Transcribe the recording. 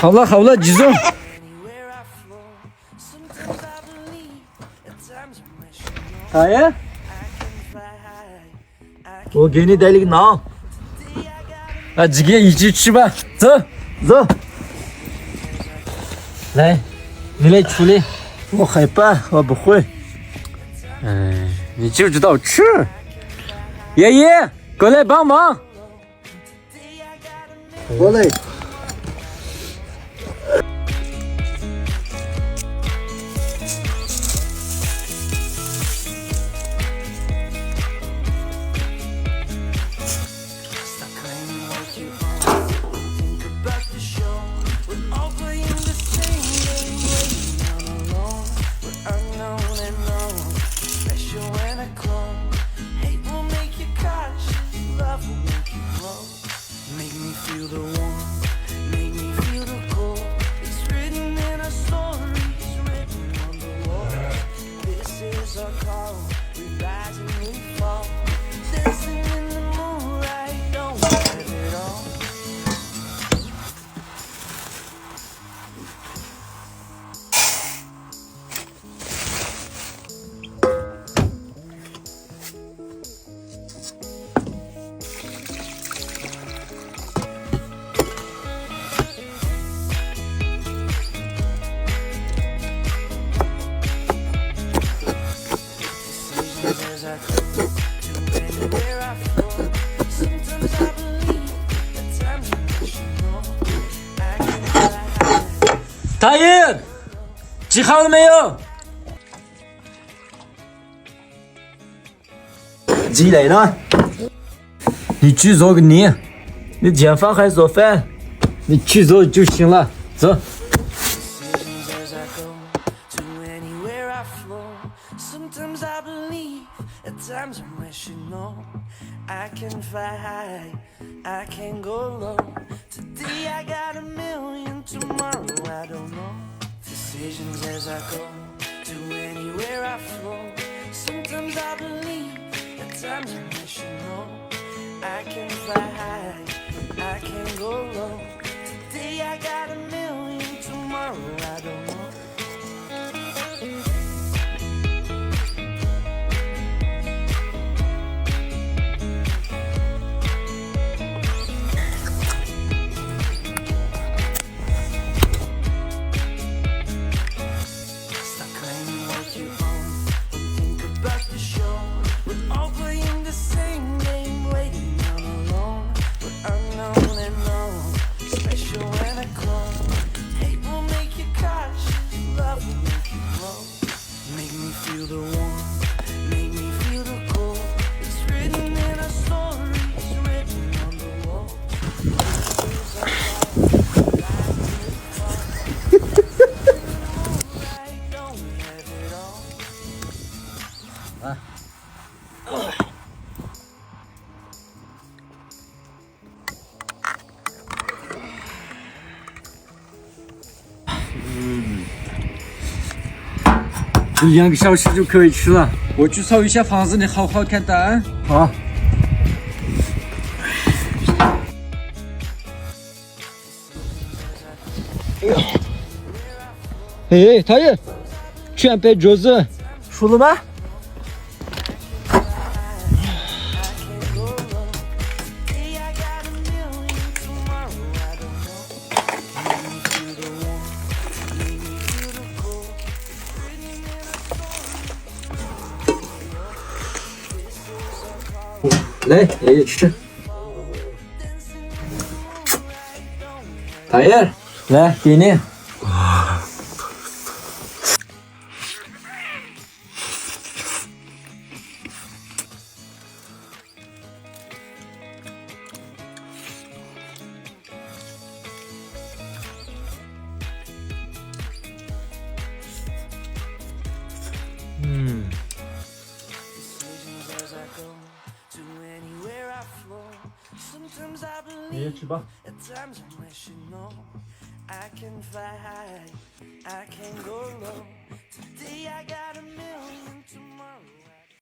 Havla havla cizo. Hayır. O geni delik ne? Ha cige içi içi ba. Zo. Zo. 来，你来处理。我害怕，我不会。你就知道吃。爷爷，过来帮忙。过来。大爷，记好了没有？记来了。你去做个你，你煎饭还是做饭？你去做就行了。走。I can fly high, I can go low. Today I got a million, tomorrow I don't know. Decisions as I go, to anywhere I flow. Sometimes I believe, at times I wish you know. I can fly high, I can go low. Today I got a million, tomorrow I don't know.2个小时就可以吃了。我去搜一下房子，你好好看答案。好。哎，大爷，全摆桌子。熟了吗？来，爷爷吃。大爷，来给你。爷爷吃吧。I can fly high, I can go low. Today I got a